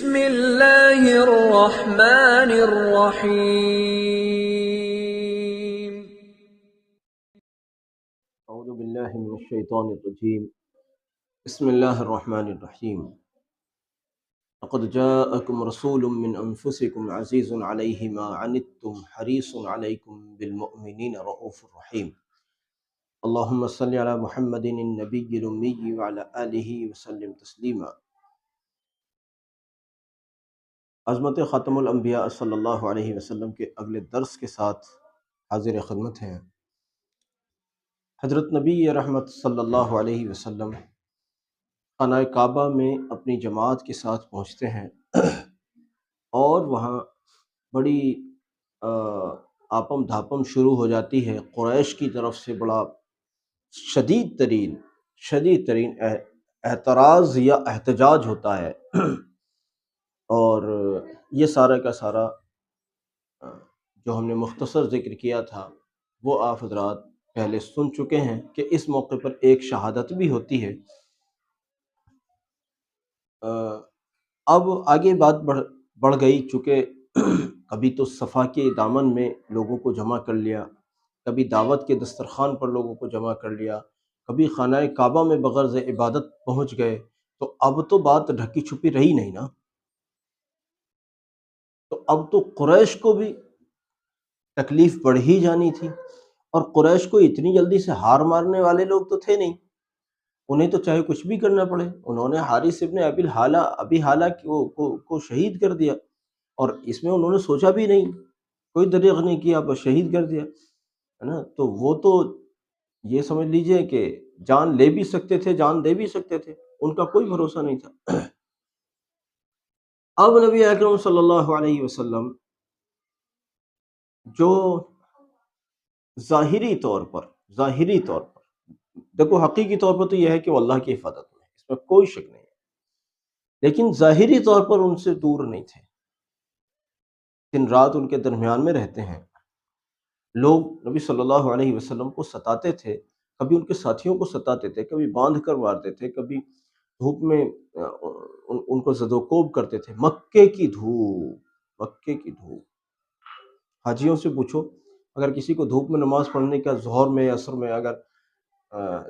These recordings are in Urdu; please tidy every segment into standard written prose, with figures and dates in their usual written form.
بسم اللہ الرحمن الرحیم۔ اعوذ باللہ من الشیطان الرجیم، بسم اللہ الرحمن الرحیم۔ لقد جاءکم رسول من انفسکم عزیز علیہ ما عنتم حریص علیکم بالمؤمنین رؤوف رحیم۔ اللہم صلی علی محمد النبی الامی وعلی آلہ وسلم تسلیما۔ عظمت خاتم الانبیاء صلی اللہ علیہ وسلم کے اگلے درس کے ساتھ حاضر خدمت ہیں۔ حضرت نبی رحمت صلی اللہ علیہ وسلم خانہ کعبہ میں اپنی جماعت کے ساتھ پہنچتے ہیں اور وہاں بڑی آپم دھاپم شروع ہو جاتی ہے۔ قریش کی طرف سے بڑا شدید ترین اعتراض یا احتجاج ہوتا ہے، اور یہ سارا کا سارا جو ہم نے مختصر ذکر کیا تھا وہ آپ حضرات پہلے سن چکے ہیں کہ اس موقع پر ایک شہادت بھی ہوتی ہے۔ اب آگے بات بڑھ گئی، چونکہ کبھی تو صفا کے دامن میں لوگوں کو جمع کر لیا، کبھی دعوت کے دسترخوان پر لوگوں کو جمع کر لیا، کبھی خانہ کعبہ میں بغرض عبادت پہنچ گئے، تو اب تو بات ڈھکی چھپی رہی نہیں نا۔ تو اب تو قریش کو بھی تکلیف بڑھ ہی جانی تھی، اور قریش کو اتنی جلدی سے ہار مارنے والے لوگ تو تھے نہیں، انہیں تو چاہے کچھ بھی کرنا پڑے۔ انہوں نے حارث ابن ابی حالہ کو شہید کر دیا، اور اس میں انہوں نے سوچا بھی نہیں، کوئی دریغ نہیں کیا، بس شہید کر دیا، ہے نا۔ تو وہ تو یہ سمجھ لیجئے کہ جان لے بھی سکتے تھے، جان دے بھی سکتے تھے، ان کا کوئی بھروسہ نہیں تھا۔ اب نبی اکرم صلی اللہ علیہ وسلم جو ظاہری طور پر دیکھو، حقیقی طور پر تو یہ ہے کہ وہ اللہ کی حفاظت میں ہے، اس میں کوئی شک نہیں ہے، لیکن ظاہری طور پر ان سے دور نہیں تھے، دن رات ان کے درمیان میں رہتے ہیں۔ لوگ نبی صلی اللہ علیہ وسلم کو ستاتے تھے، کبھی ان کے ساتھیوں کو ستاتے تھے، کبھی باندھ کر مارتے تھے، کبھی دھوپ میں ان کو زد و کوب کرتے تھے۔ مکے کی دھوپ، حاجیوں سے پوچھو، اگر کسی کو دھوپ میں نماز پڑھنے کا، ظہر میں عصر میں اگر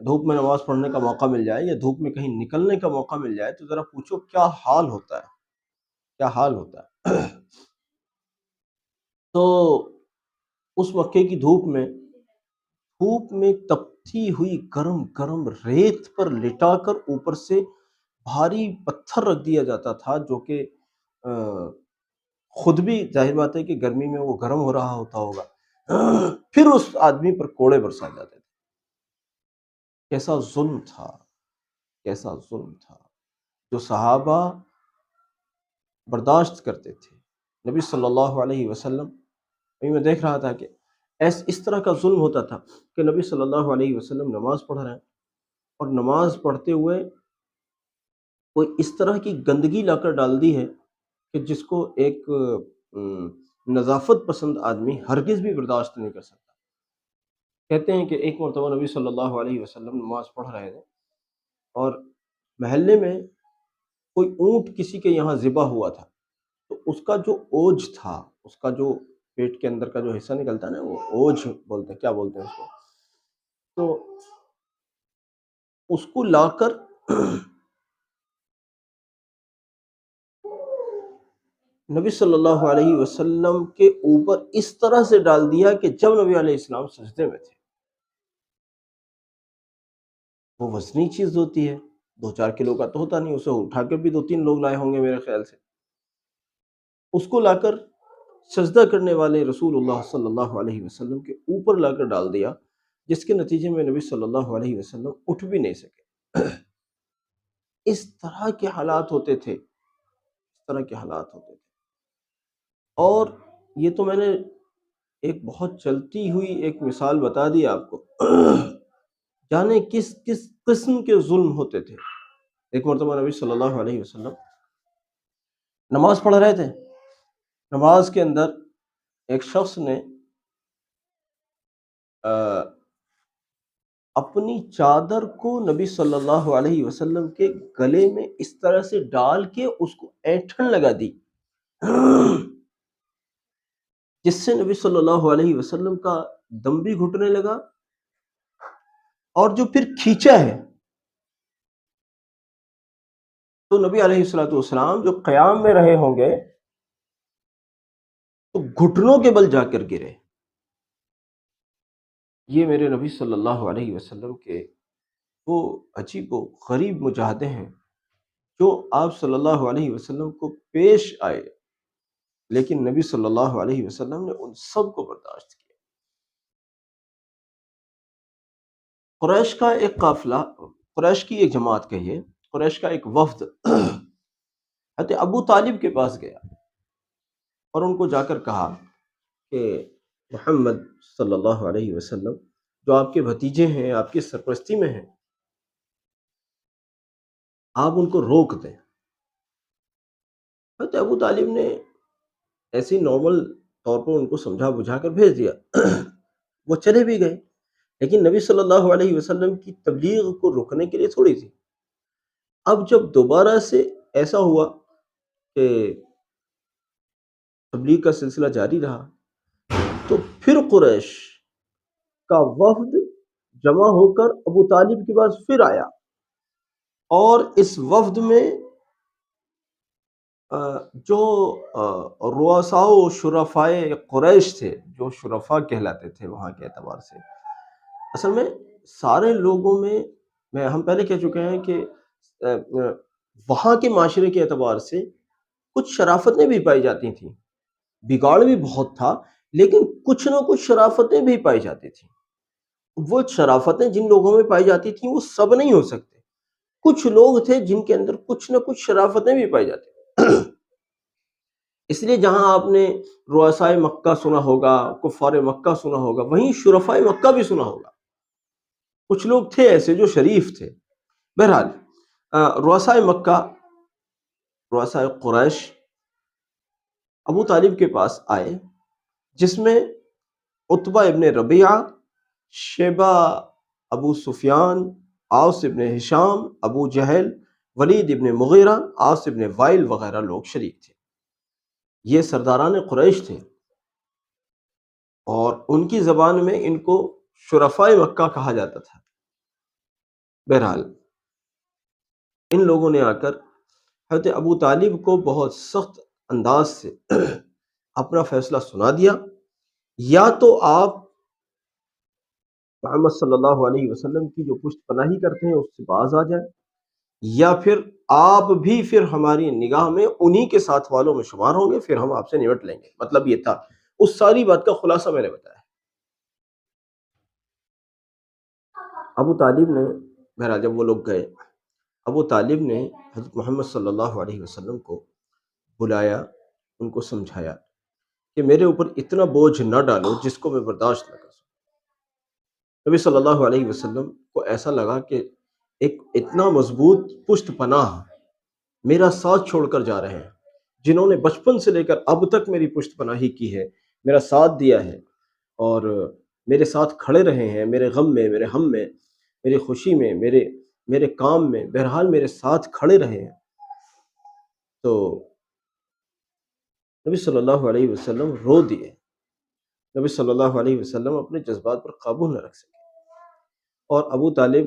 دھوپ میں نماز پڑھنے کا موقع مل جائے، یا دھوپ میں کہیں نکلنے کا موقع مل جائے، تو ذرا پوچھو کیا حال ہوتا ہے۔ تو اس مکے کی دھوپ میں تپتی ہوئی گرم گرم ریت پر لٹا کر اوپر سے بھاری پتھر رکھ دیا جاتا تھا، جو کہ خود بھی ظاہر بات ہے کہ گرمی میں وہ گرم ہو رہا ہوگا، پھر اس آدمی پر کوڑے برسائے جاتے تھے۔ کیسا ظلم تھا جو صحابہ برداشت کرتے تھے۔ نبی صلی اللہ علیہ وسلم، میں دیکھ رہا تھا کہ اس طرح کا ظلم ہوتا تھا کہ نبی صلی اللہ علیہ وسلم نماز پڑھ رہے ہیں، اور نماز پڑھتے ہوئے کوئی اس طرح کی گندگی لا کر ڈال دی ہے کہ جس کو ایک نظافت پسند آدمی ہرگز بھی برداشت نہیں کر سکتا۔ کہتے ہیں کہ ایک مرتبہ نبی صلی اللہ علیہ وسلم نماز پڑھ رہے تھے، اور محلے میں کوئی اونٹ کسی کے یہاں ذبح ہوا تھا، تو اس کا جو اوج تھا، اس کا جو پیٹ کے اندر کا جو حصہ نکلتا ہے نا، وہ اوج بولتے ہیں، کیا بولتے ہیں اس کو، تو اس کو لا کر نبی صلی اللہ علیہ وسلم کے اوپر اس طرح سے ڈال دیا کہ جب نبی علیہ السلام سجدے میں تھے، وہ وزنی چیز ہوتی ہے، 2-4 کلو کا تو ہوتا نہیں، اسے اٹھا کر بھی 2-3 لوگ لائے ہوں گے میرے خیال سے، اس کو لا کر سجدہ کرنے والے رسول اللہ صلی اللہ علیہ وسلم کے اوپر لا کر ڈال دیا، جس کے نتیجے میں نبی صلی اللہ علیہ وسلم اٹھ بھی نہیں سکے۔ اس طرح کے حالات ہوتے تھے، اور یہ تو میں نے ایک بہت چلتی ہوئی ایک مثال بتا دی آپ کو، جانے کس قسم کے ظلم ہوتے تھے۔ ایک مرتبہ نبی صلی اللہ علیہ وسلم نماز پڑھ رہے تھے، نماز کے اندر ایک شخص نے اپنی چادر کو نبی صلی اللہ علیہ وسلم کے گلے میں اس طرح سے ڈال کے اس کو اینٹھن لگا دی، جس سے نبی صلی اللہ علیہ وسلم کا دم بھی گھٹنے لگا، اور جو پھر کھینچا ہے تو نبی علیہ الصلوۃ والسلام جو قیام میں رہے ہوں گے تو گھٹنوں کے بل جا کر گرے۔ یہ میرے نبی صلی اللہ علیہ وسلم کے وہ عجیب و غریب مجاہدے ہیں جو آپ صلی اللہ علیہ وسلم کو پیش آئے، لیکن نبی صلی اللہ علیہ وسلم نے ان سب کو برداشت کیا۔ قریش کا ایک قافلہ، قریش کی ایک جماعت کہیے، قریش کا ایک وفد حضرت ابو طالب کے پاس گیا اور ان کو جا کر کہا کہ محمد صلی اللہ علیہ وسلم جو آپ کے بھتیجے ہیں، آپ کی سرپرستی میں ہیں، آپ ان کو روک دیں۔ حضرت ابو طالب نے ایسی نارمل طور پر ان کو سمجھا بجھا کر بھیج دیا، وہ چلے بھی گئے، لیکن نبی صلی اللہ علیہ وسلم کی تبلیغ کو روکنے کے لیے تھوڑی تھی۔ اب جب دوبارہ سے ایسا ہوا کہ تبلیغ کا سلسلہ جاری رہا تو پھر قریش کا وفد جمع ہو کر ابو طالب کے پاس پھر آیا، اور اس وفد میں جو رؤساء و شرفائے قریش تھے، جو شرفاء کہلاتے تھے وہاں کے اعتبار سے، اصل میں سارے لوگوں میں ہم پہلے کہہ چکے ہیں کہ وہاں کے معاشرے کے اعتبار سے کچھ شرافتیں بھی پائی جاتی تھیں، بگاڑ بھی بہت تھا، لیکن کچھ نہ کچھ شرافتیں بھی پائی جاتی تھیں۔ وہ شرافتیں جن لوگوں میں پائی جاتی تھیں وہ سب نہیں ہو سکتے، کچھ لوگ تھے جن کے اندر کچھ نہ کچھ شرافتیں بھی پائی جاتی تھیں۔ اس لیے جہاں آپ نے رؤساء مکہ سنا ہوگا، کفار مکہ سنا ہوگا، وہیں شرفاء مکہ بھی سنا ہوگا۔ کچھ لوگ تھے ایسے جو شریف تھے۔ بہرحال رؤساء مکہ، رؤساء قریش ابو طالب کے پاس آئے، جس میں عتبہ ابن ربیعہ، شیبہ ابو سفیان، عاص ابن ہشام، ابو جہل، ولید ابن مغیرہ، عاص ابن وائل وغیرہ لوگ شریک تھے۔ یہ سرداران قریش تھے، اور ان کی زبان میں ان کو شرفاء مکہ کہا جاتا تھا۔ بہرحال ان لوگوں نے آ کر حضرت ابو طالب کو بہت سخت انداز سے اپنا فیصلہ سنا دیا، یا تو آپ محمد صلی اللہ علیہ وسلم کی جو پشت پناہی کرتے ہیں اس سے باز آ جائیں، یا پھر آپ بھی پھر ہماری نگاہ میں انہی کے ساتھ والوں میں شمار ہوں گے، پھر ہم آپ سے نمٹ لیں گے۔ مطلب یہ تھا، اس ساری بات کا خلاصہ میں نے بتایا۔ ابو طالب نے، بہرحال جب وہ لوگ گئے، ابو طالب نے حضرت محمد صلی اللہ علیہ وسلم کو بلایا، ان کو سمجھایا کہ میرے اوپر اتنا بوجھ نہ ڈالو جس کو میں برداشت نہ کر سکوں۔ نبی صلی اللہ علیہ وسلم کو ایسا لگا کہ ایک اتنا مضبوط پشت پناہ میرا ساتھ چھوڑ کر جا رہے ہیں، جنہوں نے بچپن سے لے کر اب تک میری پشت پناہی کی ہے، میرا ساتھ دیا ہے، اور میرے ساتھ کھڑے رہے ہیں، میرے غم میں، میرے ہم میں، میری خوشی میں، میرے کام میں، بہرحال میرے ساتھ کھڑے رہے ہیں۔ تو نبی صلی اللہ علیہ وسلم رو دیے۔ نبی صلی اللہ علیہ وسلم اپنے جذبات پر قابو نہ رکھ سکے، اور ابو طالب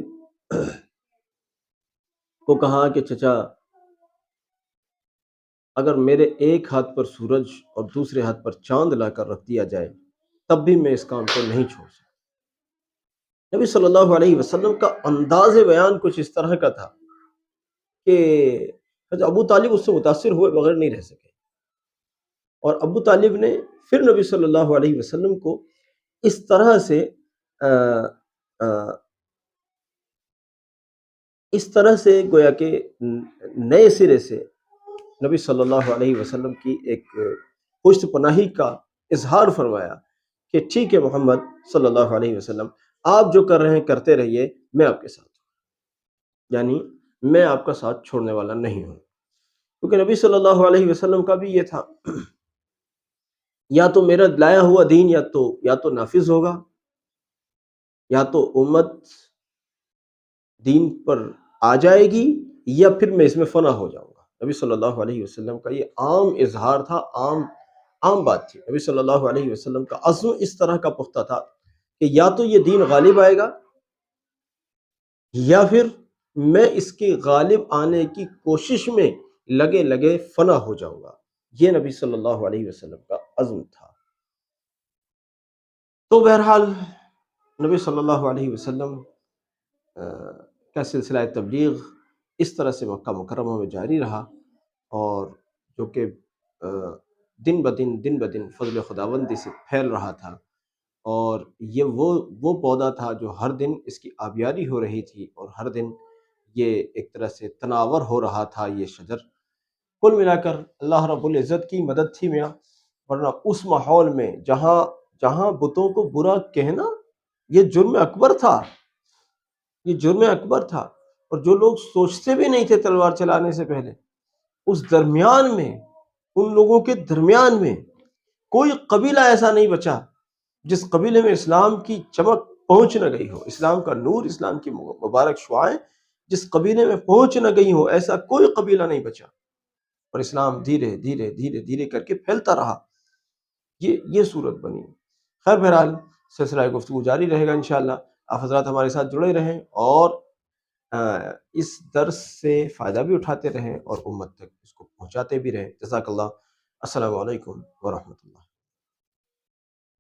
کو کہا کہ چچا، اگر میرے ایک ہاتھ پر سورج اور دوسرے ہاتھ پر چاند لا کر رکھ دیا جائے تب بھی میں اس کام کو نہیں چھوڑ سکتا۔ نبی صلی اللہ علیہ وسلم کا انداز بیان کچھ اس طرح کا تھا کہ ابو طالب اس سے متاثر ہوئے بغیر نہیں رہ سکے، اور ابو طالب نے پھر نبی صلی اللہ علیہ وسلم کو اس طرح سے گویا کہ نئے سرے سے نبی صلی اللہ علیہ وسلم کی ایک پشت پناہی کا اظہار فرمایا کہ ٹھیک ہے محمد صلی اللہ علیہ وسلم، آپ جو کر رہے ہیں کرتے رہیے، میں آپ کے ساتھ ہوں، یعنی میں آپ کا ساتھ چھوڑنے والا نہیں ہوں۔ کیونکہ نبی صلی اللہ علیہ وسلم کا بھی یہ تھا، یا تو میرا لایا ہوا دین یا تو نافذ ہوگا، یا تو امت دین پر آ جائے گی یا پھر میں اس میں فنا ہو جاؤں گا۔ نبی صلی اللہ علیہ وسلم کا یہ عام اظہار تھا، عام بات تھی۔ نبی صلی اللہ علیہ وسلم کا عزم اس طرح کا پختہ تھا کہ یا تو یہ دین غالب آئے گا یا پھر میں اس کے غالب آنے کی کوشش میں لگے فنا ہو جاؤں گا۔ یہ نبی صلی اللہ علیہ وسلم کا عزم تھا۔ تو بہرحال نبی صلی اللہ علیہ وسلم کا سلسلہ تبلیغ اس طرح سے مکہ مکرمہ میں جاری رہا، اور جو کہ دن بدن فضل خداوندی سے پھیل رہا تھا، اور یہ وہ پودا تھا جو ہر دن اس کی آبیاری ہو رہی تھی، اور ہر دن یہ ایک طرح سے تناور ہو رہا تھا یہ شجر۔ کل ملا کر اللہ رب العزت کی مدد تھی میاں، ورنہ اس ماحول میں جہاں بتوں کو برا کہنا یہ جرم اکبر تھا، اور جو لوگ سوچتے بھی نہیں تھے تلوار چلانے سے پہلے، اس درمیان میں، ان لوگوں کے درمیان میں کوئی قبیلہ ایسا نہیں بچا جس قبیلے میں اسلام کی چمک پہنچ نہ گئی ہو، اسلام کا نور، اسلام کی مبارک شعائیں جس قبیلے میں پہنچ نہ گئی ہو، ایسا کوئی قبیلہ نہیں بچا، اور اسلام دھیرے دھیرے کر کے پھیلتا رہا۔ یہ صورت بنی۔ خیر بہرحال سلسلہ گفتگو جاری رہے گا انشاءاللہ۔ آپ حضرات ہمارے ساتھ جڑے رہیں اور اس درس سے فائدہ بھی اٹھاتے رہیں اور امت تک اس کو پہنچاتے بھی رہیں۔ جزاک اللہ۔ السلام علیکم ورحمۃ اللہ۔